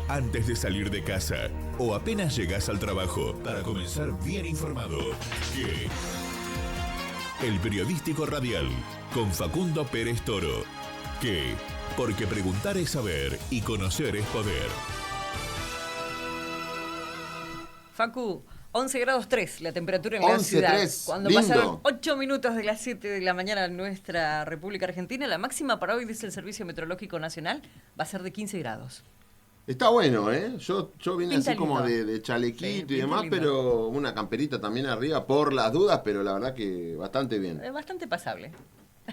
antes de salir de casa o apenas llegás al trabajo para comenzar bien informado. ¿Qué? El periodístico radial con Facundo Pérez Toro. ¿Qué? Porque preguntar es saber y conocer es poder. Facu, 11 grados 3 la temperatura en la ciudad. 11,3, Cuando lindo. pasaron 8 minutos de las 7 de la mañana en nuestra República Argentina, la máxima para hoy, dice el Servicio Meteorológico Nacional, va a ser de 15 grados. Está bueno, ¿eh? Yo vine Pinta así como lindo. de chalequito Sí, y demás, lindo. pero una camperita también arriba por las dudas, pero la verdad que bastante bien. Es bastante pasable.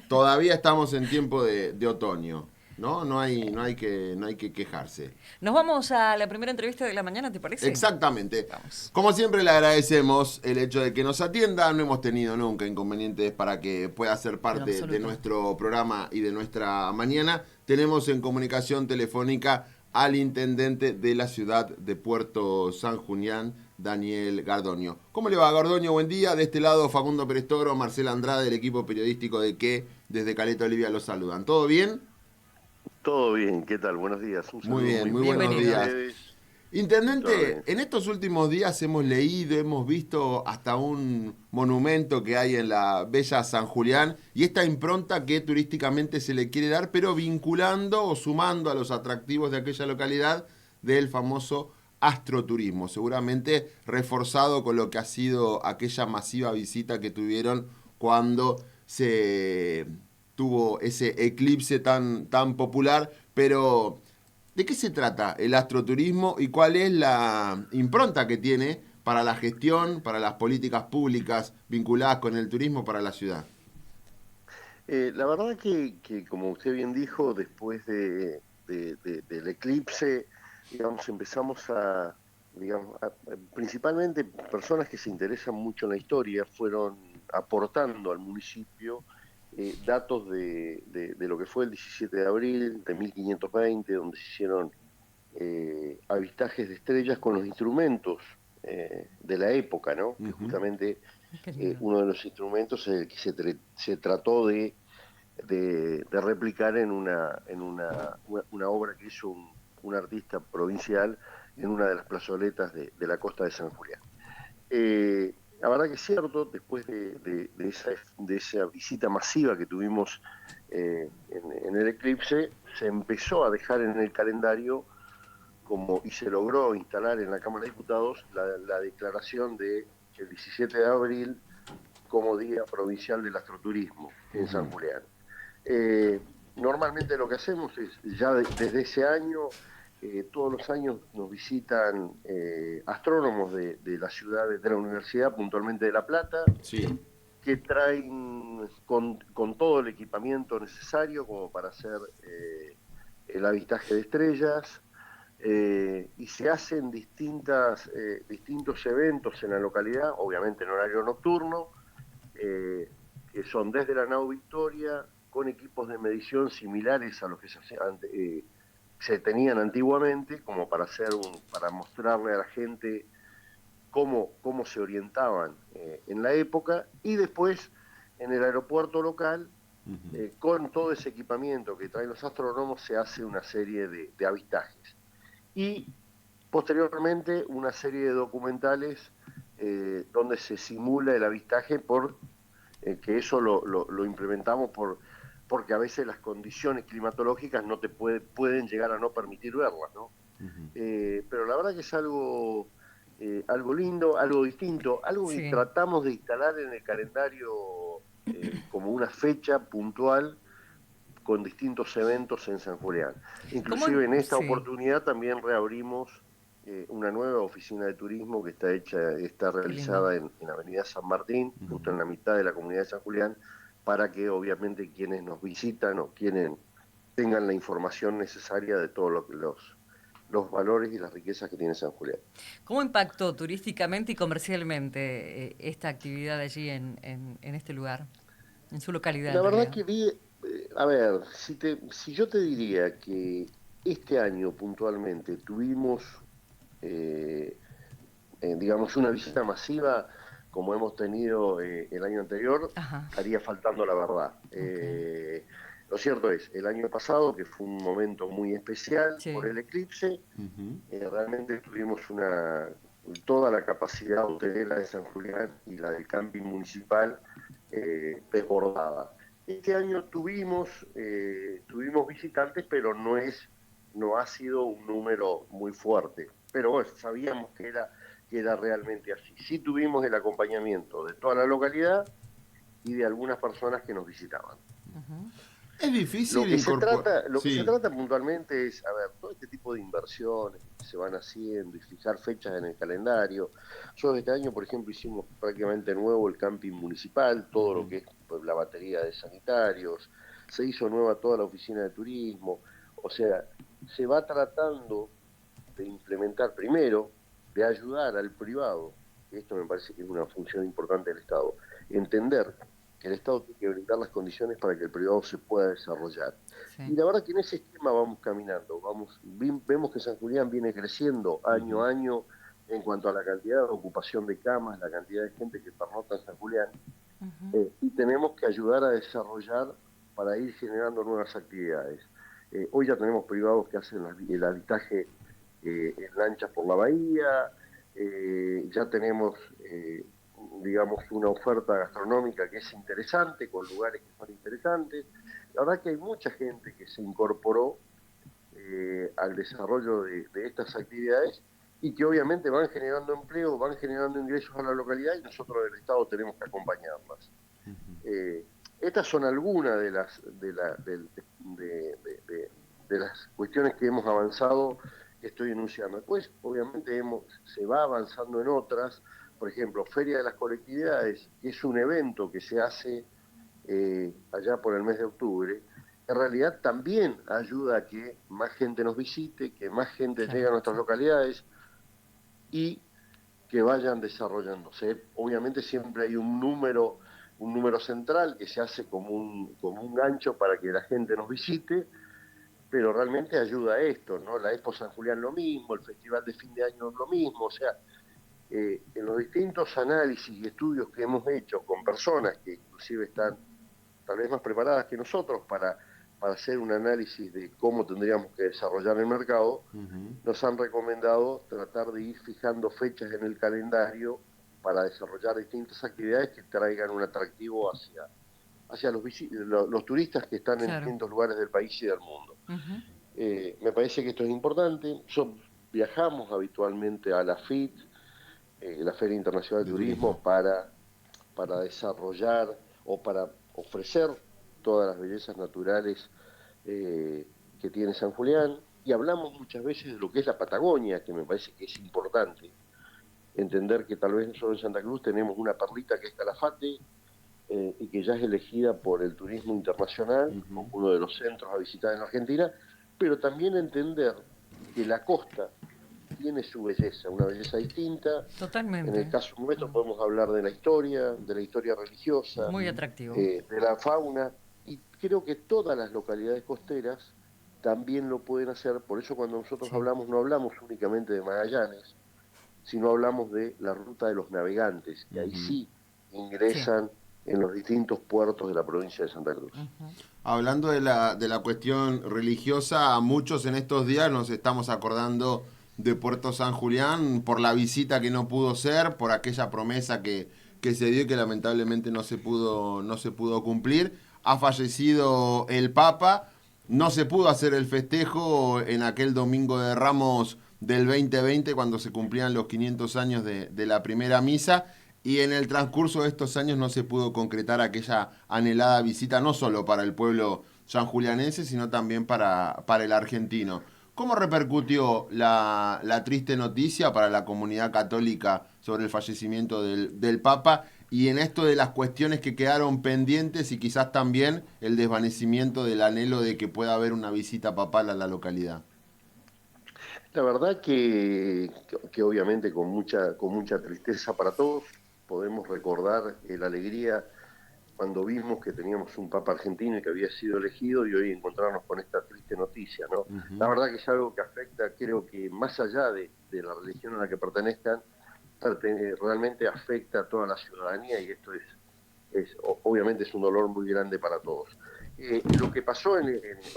Todavía estamos en tiempo de otoño, ¿no? No hay que quejarse. Nos vamos a la primera entrevista de la mañana, ¿te parece? Exactamente. Vamos. Como siempre le agradecemos el hecho de que nos atienda. No hemos tenido nunca inconvenientes para que pueda ser parte absoluto. de nuestro programa y de nuestra mañana. Tenemos en comunicación telefónica al intendente de la ciudad de Puerto San Julián, Daniel Gardoño. ¿Cómo le va, Gardoño? Buen día. De este lado, Facundo Pérez Toro, Marcela Andrade, del equipo periodístico de Que desde Caleta Olivia los saludan. ¿Todo bien? Todo bien, ¿qué tal? Buenos días. Un saludo Muy bien, muy buenos buenos días. días. Intendente, Todo bien. en estos últimos días hemos leído, hemos visto hasta un monumento que hay en la bella San Julián y esta impronta que turísticamente se le quiere dar, pero vinculando o sumando a los atractivos de aquella localidad del famoso astroturismo, seguramente reforzado con lo que ha sido aquella masiva visita que tuvieron cuando se tuvo ese eclipse tan popular, pero ¿de qué se trata el astroturismo y cuál es la impronta que tiene para la gestión, para las políticas públicas vinculadas con el turismo para la ciudad? La verdad que, como usted bien dijo, después del eclipse, digamos, empezamos principalmente personas que se interesan mucho en la historia fueron aportando al municipio datos de lo que fue el 17 de abril de 1520, donde se hicieron avistajes de estrellas con los instrumentos de la época, ¿no? Que justamente Qué lindo. uno de los instrumentos es el que se trató de replicar en una obra que hizo un artista provincial en una de las plazoletas de la costa de San Julián. La verdad que es cierto, después de esa visita masiva que tuvimos en el eclipse, se empezó a dejar en el calendario y se logró instalar en la Cámara de Diputados la declaración de el 17 de abril como Día Provincial del Astroturismo en San Julián. Normalmente lo que hacemos es, ya desde ese año, todos los años nos visitan astrónomos de la ciudad, de la universidad, puntualmente de La Plata, Sí. que traen con todo el equipamiento necesario como para hacer el avistaje de estrellas, y se hacen distintos eventos en la localidad, obviamente en horario nocturno, que son desde la Nao Victoria, con equipos de medición similares a los que se tenían antiguamente, como para mostrarle a la gente cómo se orientaban en la época, y después en el aeropuerto local, con todo ese equipamiento que traen los astrónomos, se hace una serie de avistajes. Y posteriormente una serie de documentales donde se simula el avistaje que eso lo implementamos porque a veces las condiciones climatológicas no pueden llegar a no permitir verlas, ¿no? Pero la verdad que es algo lindo, algo distinto, algo Sí. que tratamos de instalar en el calendario como una fecha puntual con distintos eventos en San Julián. Inclusive en esta Sí. oportunidad también reabrimos una nueva oficina de turismo que está realizada en Avenida San Martín, justo en la mitad de la comunidad de San Julián, para que obviamente quienes nos visitan o quienes tengan la información necesaria de todos los valores y las riquezas que tiene San Julián. ¿Cómo impactó turísticamente y comercialmente esta actividad allí en este lugar, en su localidad? La en verdad realidad? que a ver, si yo te diría que este año puntualmente tuvimos, digamos, una visita masiva como hemos tenido el año anterior, Ajá. estaría faltando la verdad. Okay. Lo cierto es, el año pasado, que fue un momento muy especial Sí. por el eclipse, Ujú. realmente tuvimos toda la capacidad hotelera de San Julián y la del camping municipal desbordada. Este año tuvimos visitantes, pero no ha sido un número muy fuerte. Pero bueno, sabíamos que era realmente así. Sí tuvimos el acompañamiento de toda la localidad y de algunas personas que nos visitaban. Es Lo difícil que se incorporar. trata, lo que se Sí. trata puntualmente es, a ver, todo este tipo de inversiones que se van haciendo y fijar fechas en el calendario. Nosotros este año, por ejemplo, hicimos prácticamente nuevo el camping municipal, todo lo que es pues, la batería de sanitarios, se hizo nueva toda la oficina de turismo, o sea, se va tratando de implementar primero, de ayudar al privado, esto me parece que es una función importante del Estado, entender que el Estado tiene que brindar las condiciones para que el privado se pueda desarrollar. Sí. Y la verdad que en ese esquema vamos caminando, vemos que San Julián viene creciendo año a año en cuanto a la cantidad de ocupación de camas, la cantidad de gente que pernocta en San Julián, y tenemos que ayudar a desarrollar para ir generando nuevas actividades. Hoy ya tenemos privados que hacen el habitaje en lanchas por la bahía, ya tenemos, digamos, una oferta gastronómica que es interesante, con lugares que son interesantes. La verdad que hay mucha gente que se incorporó al desarrollo de estas actividades y que obviamente van generando empleo, van generando ingresos a la localidad y nosotros del Estado tenemos que acompañarlas. Estas son algunas de las cuestiones que hemos avanzado, que estoy enunciando. Después, obviamente, se va avanzando en otras, por ejemplo, Feria de las Colectividades, que es un evento que se hace allá por el mes de octubre, en realidad también ayuda a que más gente nos visite, que más gente llegue a nuestras localidades y que vayan desarrollándose. Obviamente siempre hay un número central que se hace como un gancho para que la gente nos visite, pero realmente ayuda a esto, ¿no? La Expo San Julián lo mismo, el Festival de Fin de Año lo mismo, o sea, en los distintos análisis y estudios que hemos hecho con personas que inclusive están tal vez más preparadas que nosotros para hacer un análisis de cómo tendríamos que desarrollar el mercado, nos han recomendado tratar de ir fijando fechas en el calendario para desarrollar distintas actividades que traigan un atractivo hacia los turistas que están en distintos lugares del país y del mundo. Me parece que esto es importante. Nosotros viajamos habitualmente a la FIT, la Feria Internacional de Turismo, para desarrollar o para ofrecer todas las bellezas naturales que tiene San Julián, y hablamos muchas veces de lo que es la Patagonia, que me parece que es importante entender que tal vez nosotros en Santa Cruz tenemos una perlita que es Calafate, y que ya es elegida por el turismo internacional como uno de los centros a visitar en Argentina, pero también entender que la costa tiene su belleza, una belleza distinta. Totalmente. En el caso nuestro podemos hablar de la historia religiosa, muy atractivo, de la fauna, y creo que todas las localidades costeras también lo pueden hacer. Por eso cuando nosotros hablamos, no hablamos únicamente de Magallanes, sino hablamos de la ruta de los navegantes, que ahí sí ingresan en los distintos puertos de la provincia de Santa Cruz. Hablando de la cuestión religiosa, a muchos en estos días nos estamos acordando de Puerto San Julián por la visita que no pudo ser, por aquella promesa que se dio y que lamentablemente no se pudo cumplir. Ha fallecido el Papa, no se pudo hacer el festejo en aquel Domingo de Ramos del 2020 cuando se cumplían los 500 años de la primera misa. Y en el transcurso de estos años no se pudo concretar aquella anhelada visita, no solo para el pueblo sanjulianense, sino también para el argentino. ¿Cómo repercutió la triste noticia para la comunidad católica sobre el fallecimiento del Papa? Y en esto de las cuestiones que quedaron pendientes y quizás también el desvanecimiento del anhelo de que pueda haber una visita papal a la localidad. La verdad que obviamente con mucha tristeza para todos, podemos recordar la alegría cuando vimos que teníamos un Papa argentino y que había sido elegido, y hoy encontrarnos con esta triste noticia, ¿no? La verdad que es algo que afecta, creo que más allá de la religión a la que pertenezcan, realmente afecta a toda la ciudadanía, y esto obviamente es un dolor muy grande para todos. Lo que pasó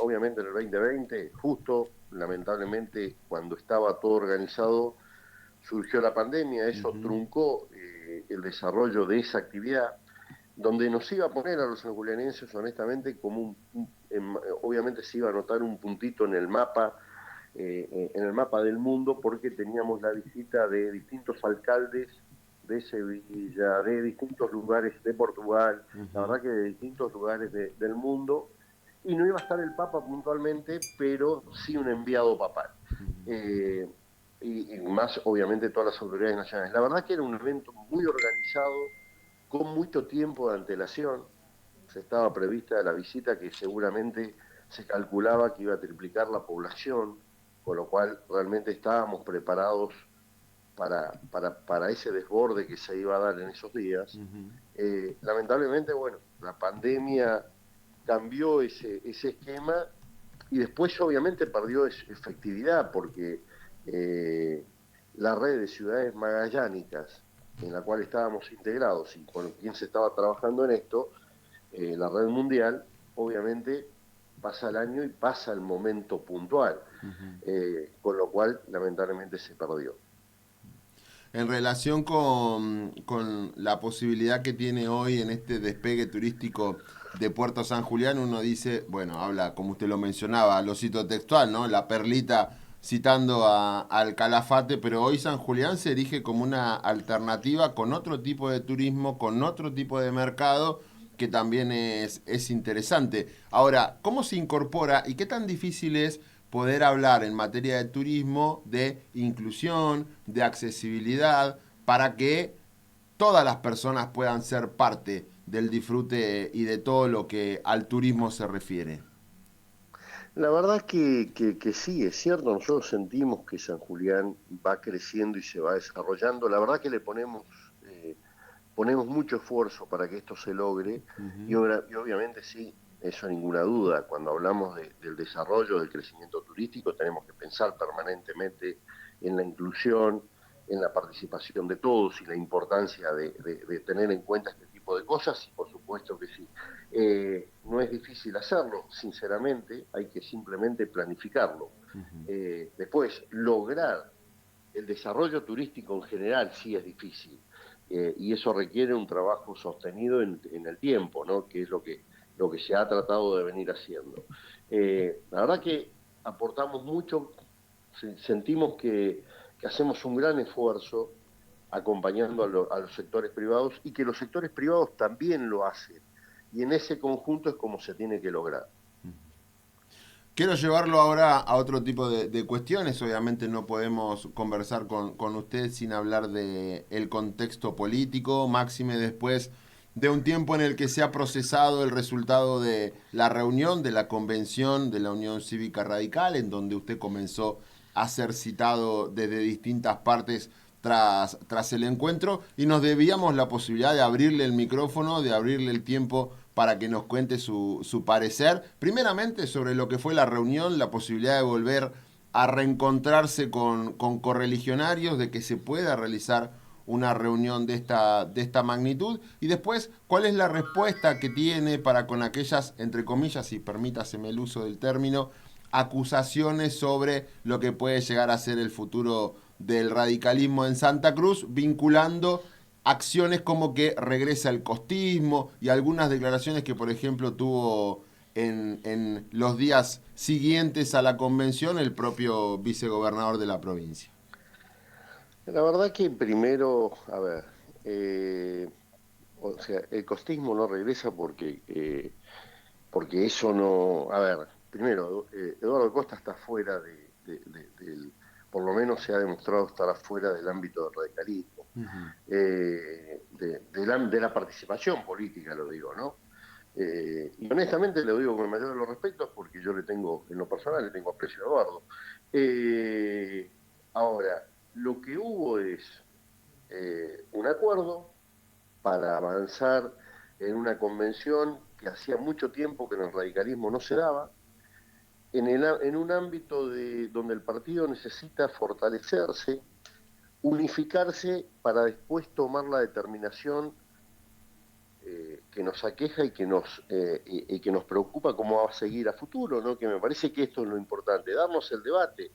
obviamente en el 2020, justo lamentablemente cuando estaba todo organizado, surgió la pandemia, eso truncó el desarrollo de esa actividad, donde nos iba a poner a los sanjulianenses, honestamente, como obviamente se iba a notar un puntito en el mapa del mundo, porque teníamos la visita de distintos alcaldes de Sevilla, de distintos lugares de Portugal, la verdad que de distintos lugares del mundo, y no iba a estar el Papa puntualmente, pero sí un enviado papal. Y más, obviamente, todas las autoridades nacionales. La verdad que era un evento muy organizado, con mucho tiempo de antelación. Se estaba prevista la visita, que seguramente se calculaba que iba a triplicar la población, con lo cual realmente estábamos preparados para ese desborde que se iba a dar en esos días. Lamentablemente, bueno, la pandemia cambió ese esquema y después obviamente perdió efectividad, porque la red de ciudades magallánicas en la cual estábamos integrados y con quien se estaba trabajando en esto, la red mundial, obviamente pasa el año y pasa el momento puntual, con lo cual lamentablemente se perdió. En relación con la posibilidad que tiene hoy en este despegue turístico de Puerto San Julián, uno dice, bueno, habla, como usted lo mencionaba, lo cito textual, ¿no? La perlita citando al Calafate, pero hoy San Julián se erige como una alternativa con otro tipo de turismo, con otro tipo de mercado, que también es interesante. Ahora, ¿cómo se incorpora y qué tan difícil es poder hablar en materia de turismo de inclusión, de accesibilidad, para que todas las personas puedan ser parte del disfrute y de todo lo que al turismo se refiere? La verdad que sí, es cierto, nosotros sentimos que San Julián va creciendo y se va desarrollando. La verdad que le ponemos mucho esfuerzo para que esto se logre, y obviamente sí, eso ninguna duda. Cuando hablamos del desarrollo, del crecimiento turístico, tenemos que pensar permanentemente en la inclusión, en la participación de todos y la importancia de tener en cuenta este tipo de cosas, y por supuesto que sí. No es difícil hacerlo, sinceramente, hay que simplemente planificarlo. Después, lograr el desarrollo turístico en general sí es difícil, y eso requiere un trabajo sostenido en el tiempo, ¿no? Que es lo que se ha tratado de venir haciendo. La verdad que aportamos mucho, sentimos que hacemos un gran esfuerzo acompañando a los sectores privados, y que los sectores privados también lo hacen, y en ese conjunto es como se tiene que lograr. Quiero llevarlo ahora a otro tipo de cuestiones. Obviamente no podemos conversar con usted sin hablar de el contexto político, máxime después de un tiempo en el que se ha procesado el resultado de la reunión de la convención de la Unión Cívica Radical, en donde usted comenzó a ser citado desde distintas partes tras el encuentro, y nos debíamos la posibilidad de abrirle el micrófono, de abrirle el tiempo para que nos cuente su parecer, primeramente sobre lo que fue la reunión, la posibilidad de volver a reencontrarse con correligionarios, de que se pueda realizar una reunión de esta magnitud, y después cuál es la respuesta que tiene para con aquellas, entre comillas, y permítaseme el uso del término, acusaciones sobre lo que puede llegar a ser el futuro del radicalismo en Santa Cruz, vinculando acciones como que regresa el costismo y algunas declaraciones que, por ejemplo, tuvo en los días siguientes a la convención el propio vicegobernador de la provincia. La verdad que primero, a ver, o sea, el costismo no regresa porque eso no, a ver, primero, Eduardo Costa está fuera por lo menos se ha demostrado estar afuera del ámbito del radicalismo, de la participación política, lo digo, ¿no? Y honestamente lo digo con el mayor de los respetos, porque yo en lo personal le tengo aprecio a Eduardo. Ahora, lo que hubo es un acuerdo para avanzar en una convención que hacía mucho tiempo que en el radicalismo no se daba, en un ámbito donde el partido necesita fortalecerse, unificarse, para después tomar la determinación que nos aqueja y que nos preocupa cómo va a seguir a futuro, ¿no? Que me parece que esto es lo importante, darnos el debate.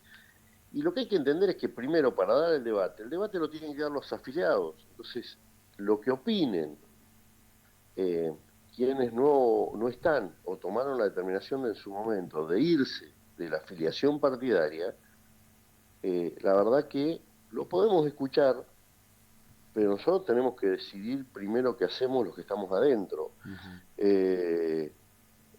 Y lo que hay que entender es que primero, para dar el debate lo tienen que dar los afiliados. Entonces, lo que opinen quienes no están o tomaron la determinación en su momento de irse de la afiliación partidaria, la verdad que lo podemos escuchar, pero nosotros tenemos que decidir primero qué hacemos los que estamos adentro.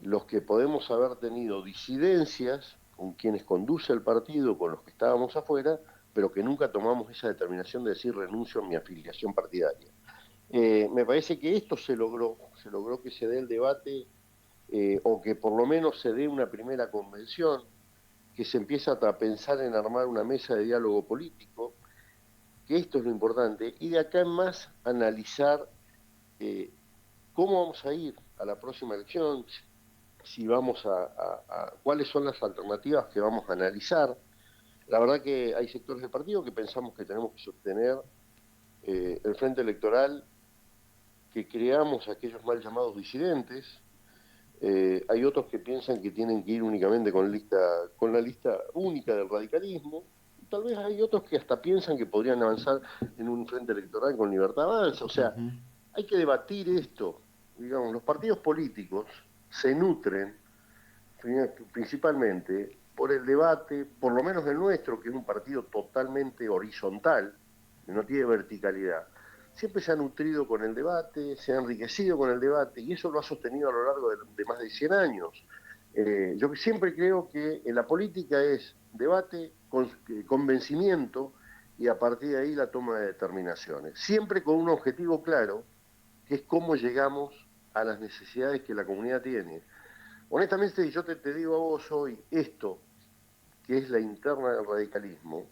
Los que podemos haber tenido disidencias con quienes conduce el partido, con los que estábamos afuera, pero que nunca tomamos esa determinación de decir renuncio a mi afiliación partidaria. Me parece que esto se logró que se dé el debate, o que por lo menos se dé una primera convención, que se empieza a pensar en armar una mesa de diálogo político, que esto es lo importante, y de acá en más analizar cómo vamos a ir a la próxima elección, si vamos cuáles son las alternativas que vamos a analizar. La verdad que hay sectores del partido que pensamos que tenemos que sostener el frente electoral, que creamos aquellos mal llamados disidentes. Hay otros que piensan que tienen que ir únicamente con la lista única del radicalismo. Tal vez hay otros que hasta piensan que podrían avanzar en un frente electoral con Libertad Avanza. O sea, hay que debatir esto. Digamos, los partidos políticos se nutren principalmente por el debate, por lo menos el nuestro, que es un partido totalmente horizontal, que no tiene verticalidad. Siempre se ha nutrido con el debate, se ha enriquecido con el debate, y eso lo ha sostenido a lo largo de más de 100 años. Yo siempre creo que en la política es debate, convencimiento, y a partir de ahí la toma de determinaciones. Siempre con un objetivo claro, que es cómo llegamos a las necesidades que la comunidad tiene. Honestamente, yo te digo a vos hoy, esto, que es la interna del radicalismo,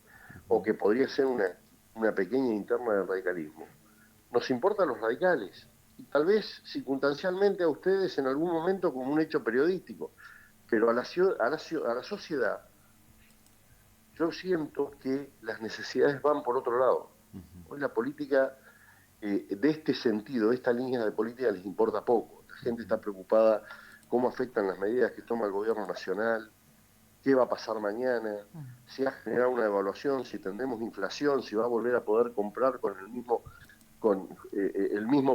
o que podría ser una pequeña interna del radicalismo, nos importa a los radicales, y tal vez circunstancialmente a ustedes en algún momento como un hecho periodístico, pero a la sociedad yo siento que las necesidades van por otro lado. Hoy la política, de este sentido, esta línea de política les importa poco. La gente está preocupada cómo afectan las medidas que toma el gobierno nacional, qué va a pasar mañana, si va a generar una devaluación, si tendremos inflación, si va a volver a poder comprar con el mismo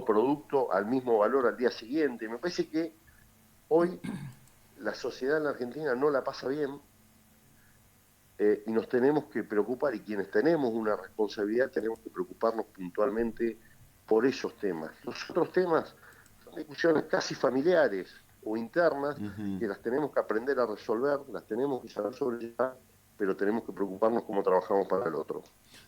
producto al mismo valor al día siguiente. Me parece que hoy la sociedad en la Argentina no la pasa bien, y nos tenemos que preocupar, y quienes tenemos una responsabilidad tenemos que preocuparnos puntualmente por esos temas. Los otros temas son discusiones casi familiares o internas, que las tenemos que aprender a resolver, las tenemos que saber sobrellevar, pero tenemos que preocuparnos cómo trabajamos para el otro.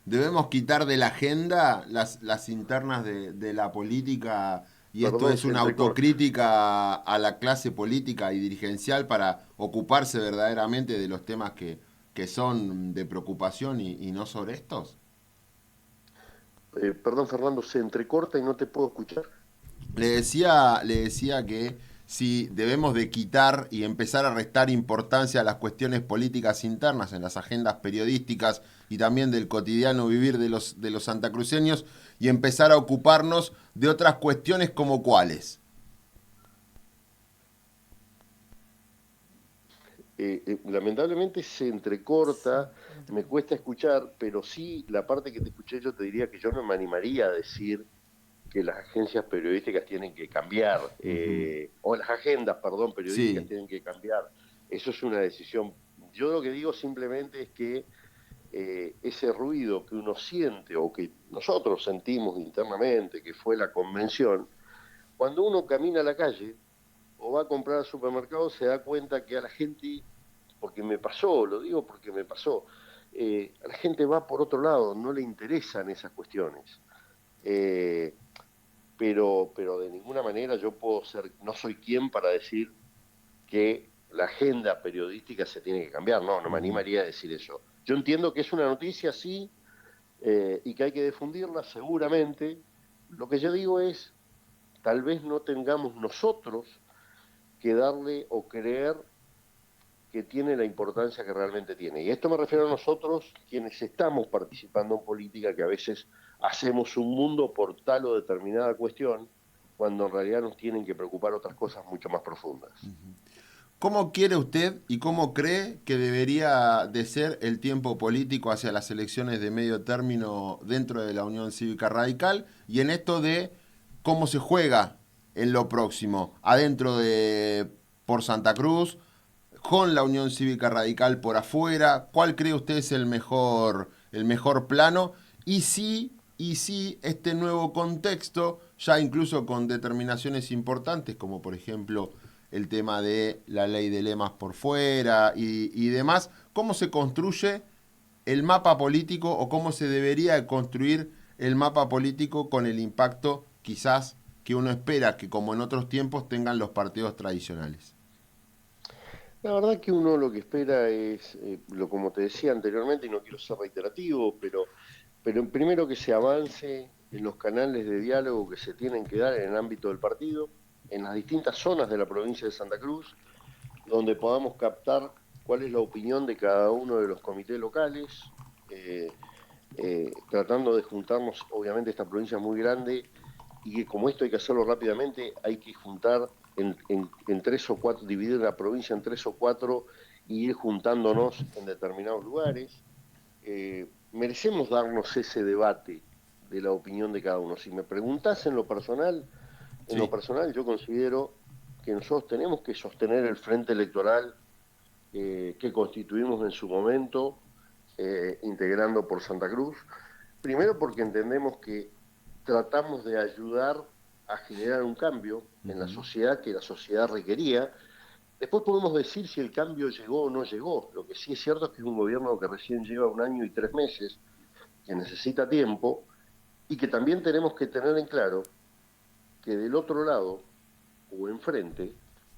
Debemos quitar de la agenda las internas de la política, y esto Perdón, es una autocrítica a la clase política y dirigencial para ocuparse verdaderamente de los temas que son de preocupación y no sobre estos. Perdón, Fernando, se entrecorta y no te puedo escuchar. Le decía que si debemos de quitar y empezar a restar importancia a las cuestiones políticas internas en las agendas periodísticas y también del cotidiano vivir de los santacruceños, y empezar a ocuparnos de otras cuestiones, como cuáles. Lamentablemente se entrecorta, me cuesta escuchar, pero sí, la parte que te escuché yo te diría que yo no me animaría a decir que las agencias periodísticas tienen que cambiar, o las agendas, perdón, periodísticas tienen que cambiar. Eso es una decisión. Yo lo que digo simplemente es que ese ruido que uno siente, o que nosotros sentimos internamente, que fue la convención, cuando uno camina a la calle o va a comprar al supermercado, se da cuenta que a la gente, porque me pasó, lo digo porque me pasó, a la gente va por otro lado, no le interesan esas cuestiones. Pero de ninguna manera yo no soy quien para decir que la agenda periodística se tiene que cambiar, no me animaría a decir eso. Yo entiendo que es una noticia, sí, y que hay que difundirla seguramente. Lo que yo digo es, tal vez no tengamos nosotros que darle o creer que tiene la importancia que realmente tiene. Y esto me refiero a nosotros, quienes estamos participando en política, que a veces hacemos un mundo por tal o determinada cuestión, cuando en realidad nos tienen que preocupar otras cosas mucho más profundas. ¿Cómo quiere usted y cómo cree que debería de ser el tiempo político hacia las elecciones de medio término dentro de la Unión Cívica Radical y en esto de cómo se juega en lo próximo, adentro de por Santa Cruz, con la Unión Cívica Radical por afuera? ¿Cuál cree usted es el mejor plano? Y si este nuevo contexto, ya incluso con determinaciones importantes, como por ejemplo el tema de la ley de lemas por fuera y demás, ¿cómo se construye el mapa político o cómo se debería construir el mapa político con el impacto quizás que uno espera que como en otros tiempos tengan los partidos tradicionales? La verdad que uno lo que espera es, como te decía anteriormente, y no quiero ser reiterativo, pero primero que se avance en los canales de diálogo que se tienen que dar en el ámbito del partido, en las distintas zonas de la provincia de Santa Cruz, donde podamos captar cuál es la opinión de cada uno de los comités locales, tratando de juntarnos. Obviamente esta provincia es muy grande y que como esto hay que hacerlo rápidamente, hay que juntar en 3 o 4, dividir la provincia en 3 o 4 y ir juntándonos en determinados lugares. Merecemos darnos ese debate de la opinión de cada uno. Si me preguntás en lo personal, yo considero que nosotros tenemos que sostener el frente electoral que constituimos en su momento, integrando por Santa Cruz. Primero porque entendemos que tratamos de ayudar a generar un cambio en la sociedad que la sociedad requería. Después podemos decir si el cambio llegó o no llegó. Lo que sí es cierto es que es un gobierno que recién lleva 1 año y 3 meses, que necesita tiempo, y que también tenemos que tener en claro que del otro lado, o enfrente,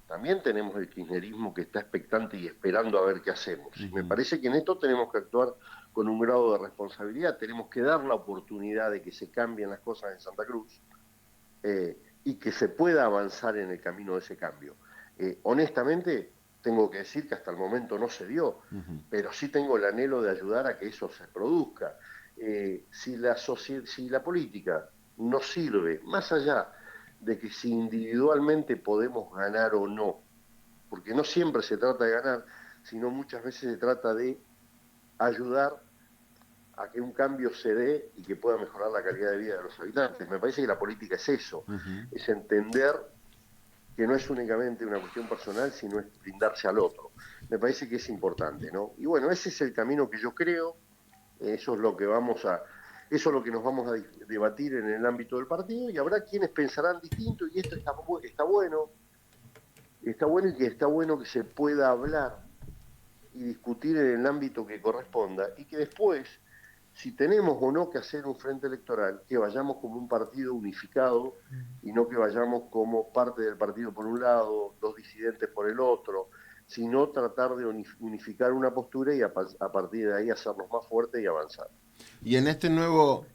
también tenemos el kirchnerismo que está expectante y esperando a ver qué hacemos. Me parece que en esto tenemos que actuar con un grado de responsabilidad, tenemos que dar la oportunidad de que se cambien las cosas en Santa Cruz y que se pueda avanzar en el camino de ese cambio. Honestamente, tengo que decir que hasta el momento no se dio, pero sí tengo el anhelo de ayudar a que eso se produzca. Si la política no sirve, más allá de que si individualmente podemos ganar o no, porque no siempre se trata de ganar, sino muchas veces se trata de ayudar a que un cambio se dé y que pueda mejorar la calidad de vida de los habitantes. Me parece que la política es eso, es entender que no es únicamente una cuestión personal, sino es brindarse al otro. Me parece que es importante, ¿no? Y bueno, ese es el camino que yo creo, eso es lo que eso es lo que nos vamos a debatir en el ámbito del partido, y habrá quienes pensarán distinto, y esto está bueno y que está bueno que se pueda hablar y discutir en el ámbito que corresponda, y que después, si tenemos o no que hacer un frente electoral, que vayamos como un partido unificado y no que vayamos como parte del partido por un lado, 2 disidentes por el otro, sino tratar de unificar una postura y a partir de ahí hacernos más fuertes y avanzar. Y en este nuevo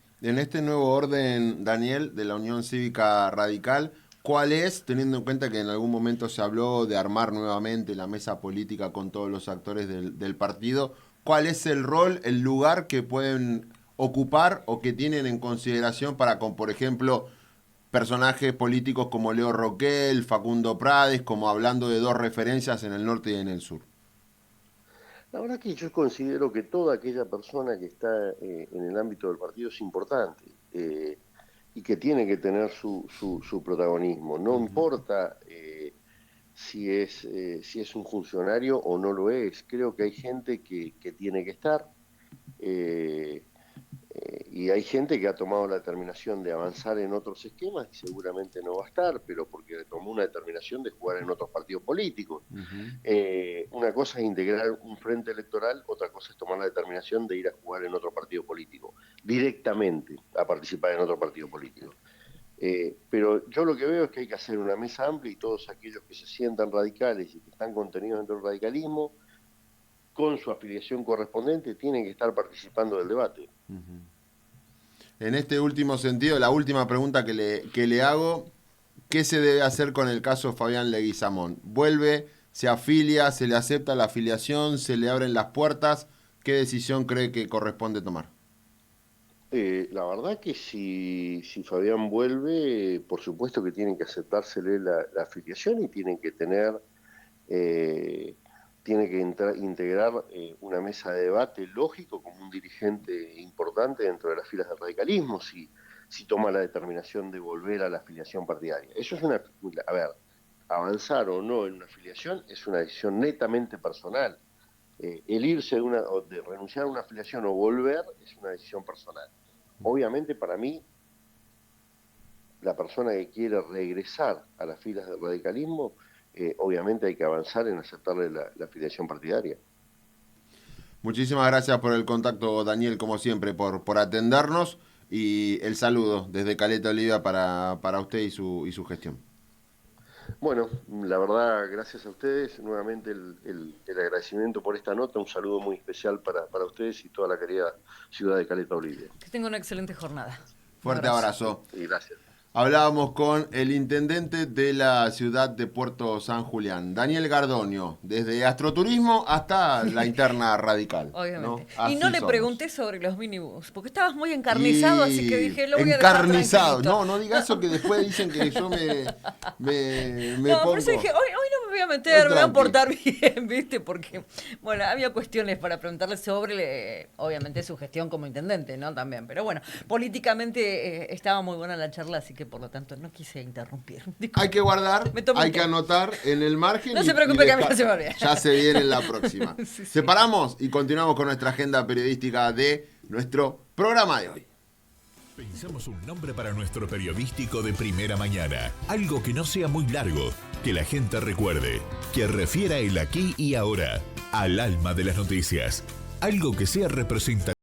orden, Daniel, de la Unión Cívica Radical, ¿cuál es, teniendo en cuenta que en algún momento se habló de armar nuevamente la mesa política con todos los actores del partido, cuál es el rol, el lugar que pueden ocupar o que tienen en consideración para con, por ejemplo, personajes políticos como Leo Roquel, Facundo Prades, como hablando de 2 referencias en el norte y en el sur? La verdad que yo considero que toda aquella persona que está en el ámbito del partido es importante y que tiene que tener su protagonismo. No importa si es un funcionario o no lo es. Creo que hay gente que tiene que estar y hay gente que ha tomado la determinación de avanzar en otros esquemas y seguramente no va a estar, pero porque tomó una determinación de jugar en otros partidos políticos. Una cosa es integrar un frente electoral, otra cosa es tomar la determinación de ir a jugar en otro partido político, directamente a participar en otro partido político. Pero yo lo que veo es que hay que hacer una mesa amplia y todos aquellos que se sientan radicales y que están contenidos dentro del radicalismo, con su afiliación correspondiente, tienen que estar participando del debate. En este último sentido, la última pregunta que le hago, ¿qué se debe hacer con el caso Fabián Leguizamón? ¿Vuelve, se afilia, se le acepta la afiliación, se le abren las puertas? ¿Qué decisión cree que corresponde tomar? La verdad que si Fabián vuelve, por supuesto que tienen que aceptársele la afiliación y tienen que tener, tiene que integrar una mesa de debate lógico como un dirigente importante dentro de las filas del radicalismo, si toma la determinación de volver a la afiliación partidaria. Eso es a ver, avanzar o no en una afiliación es una decisión netamente personal. El irse o de renunciar a una afiliación o volver es una decisión personal. Obviamente para mí, la persona que quiere regresar a las filas del radicalismo, obviamente hay que avanzar en aceptarle la afiliación partidaria. Muchísimas gracias por el contacto, Daniel, como siempre, por atendernos, y el saludo desde Caleta Olivia para usted y su gestión. Bueno, la verdad, gracias a ustedes. Nuevamente el agradecimiento por esta nota. Un saludo muy especial para ustedes y toda la querida ciudad de Caleta Olivia. Que tenga una excelente jornada. Fuerte abrazo. Y gracias. Hablábamos con el intendente de la ciudad de Puerto San Julián, Daniel Gardonio, desde Astroturismo hasta la interna radical. Obviamente. ¿No? Y no le pregunté sobre los minibús, porque estabas muy encarnizado, así que dije, lo voy a dejar encarnizado. tranquilito. No diga eso, que después dicen que yo me No, pongo... por eso dije, hoy no me voy a meter, me voy a portar bien, ¿viste? Porque, bueno, había cuestiones para preguntarle sobre, obviamente, su gestión como intendente, ¿no? También, pero bueno, políticamente estaba muy buena la charla, así que por lo tanto no quise interrumpir. Disculpe. Hay que guardar, hay que anotar en el margen. No se preocupe que a mí no se me olvida. Ya se viene la próxima. Sí. Separamos y continuamos con nuestra agenda periodística de nuestro programa de hoy. Pensamos un nombre para nuestro periodístico de primera mañana. Algo que no sea muy largo, que la gente recuerde, que refiera el aquí y ahora, al alma de las noticias. Algo que sea representativo.